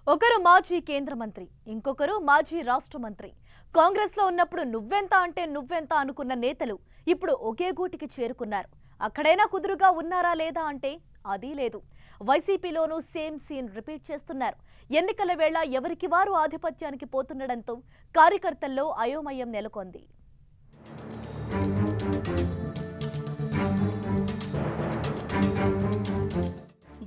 ఒకరు మాజీ కేంద్ర మంత్రి, ఇంకొకరు మాజీ రాష్ట్ర మంత్రి. కాంగ్రెస్ లో ఉన్నప్పుడు నువ్వెంత అంటే నువ్వెంత అనుకున్న నేతలు ఇప్పుడు ఒకే గూటికి చేరుకున్నారు. అక్కడైనా కుదురుగా ఉన్నారా లేదా అంటే అది లేదు. వైసీపీలోనూ సేమ్ సీన్ రిపీట్ చేస్తున్నారు. ఎన్నికల వేళ ఎవరికి వారు ఆధిపత్యానికి పోతుండడంతో కార్యకర్తల్లో అయోమయం నెలకొంది.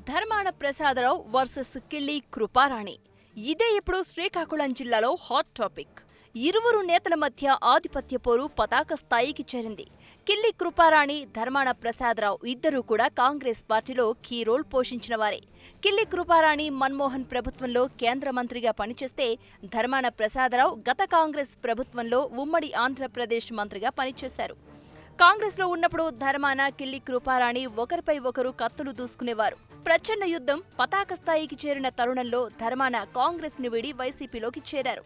ధర్మాన ప్రసాదరావు వర్సెస్ కిళ్ళి కృపారాణి. ఇదే ఇప్పుడు శ్రీకాకుళం జిల్లాలో హాట్ టాపిక్. ఇరువురు నేతల మధ్య ఆధిపత్య పోరు పతాక స్థాయికి చేరింది. కిళ్ళి కృపారాణి, ధర్మాన ప్రసాదరావు ఇద్దరూ కూడా కాంగ్రెస్ పార్టీలో కీ రోల్ పోషించిన వారే. కిళ్ళి కృపారాణి మన్మోహన్ ప్రభుత్వంలో కేంద్ర మంత్రిగా పనిచేస్తే, ధర్మాన ప్రసాదరావు గత కాంగ్రెస్ ప్రభుత్వంలో ఉమ్మడి ఆంధ్రప్రదేశ్ మంత్రిగా పనిచేశారు. కాంగ్రెస్ లో ఉన్నప్పుడు ధర్మాన, కిళ్ళి కృపారాణి ఒకరిపై ఒకరు కత్తులు దూసుకునేవారు. ప్రచండ యుద్ధం పతాక స్థాయికి చేరిన తరుణంలో ధర్మాన కాంగ్రెస్ ని వీడి వైసీపీలోకి చేరారు.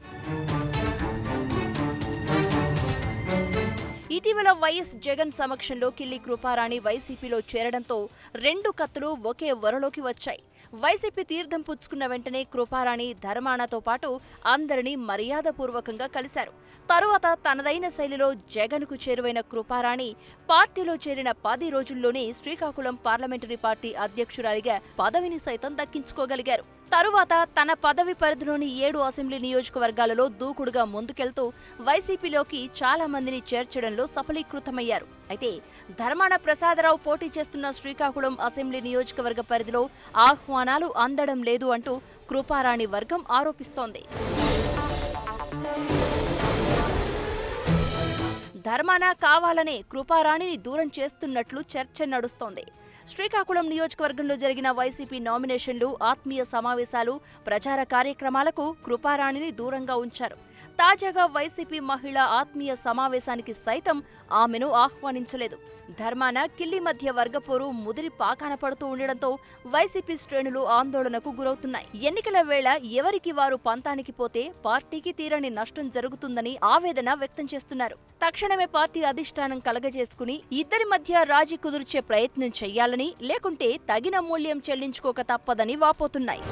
ఇటీవల వైఎస్ జగన్ సమక్షంలో కిళ్ళి కృపారాణి వైసీపీలో చేరడంతో రెండు కత్తులు ఒకే వరలోకి వచ్చాయి. వైసీపీ తీర్థం పుచ్చుకున్న వెంటనే కృపారాణి ధర్మానతో పాటు అందరినీ మర్యాదపూర్వకంగా కలిశారు. తరువాత తనదైన శైలిలో జగన్కు చేరువైన కృపారాణి పార్టీలో చేరిన 10 రోజుల్లోనే శ్రీకాకుళం పార్లమెంటరీ పార్టీ అధ్యక్షురాలిగా పదవిని సైతం దక్కించుకోగలిగారు. తరువాత తన పదవి పరిధిలోని 7 అసెంబ్లీ నియోజకవర్గాలలో దూకుడుగా ముందుకెళ్తూ వైసీపీలోకి చాలా మందిని చేర్చడంలో సఫలీకృతమయ్యారు. అయితే ధర్మాన ప్రసాదరావు పోటీ చేస్తున్న శ్రీకాకుళం అసెంబ్లీ నియోజకవర్గ పరిధిలో ఆహ్వానాలు అందడం లేదు అంటూ కృపారాణి వర్గం ఆరోపిస్తోంది. ధర్మాన కావాలనే కృపారాణిని దూరం చేస్తున్నట్లు చర్చ నడుస్తోంది. శ్రీకాకుళం నియోజకవర్గంలో జరిగిన వైసీపీ నామినేషన్లు, ఆత్మీయ సమావేశాలు, ప్రచార కార్యక్రమాలకు కృపారాణిని దూరంగా ఉంచారు. తాజాగా వైసీపీ మహిళా ఆత్మీయ సమావేశానికి సైతం ఆమెను ఆహ్వానించలేదు. ధర్మాన, కిళ్ళి మధ్య వర్గపోరు ముదిరి పాకాన పడుతూ ఉండడంతో వైసీపీ శ్రేణులు ఆందోళనకు గురవుతున్నాయి. ఎన్నికల వేళ ఎవరికి వారు పంతానికి పోతే పార్టీకి తీరని నష్టం జరుగుతుందని ఆవేదన వ్యక్తం చేస్తున్నారు. తక్షణమే పార్టీ అధిష్టానం కలగజేసుకుని ఇద్దరి మధ్య రాజీ కుదుర్చే ప్రయత్నం చెయ్యాలని, లేకుంటే తగిన మూల్యం చెల్లించుకోక తప్పదని వాపోతున్నాయి.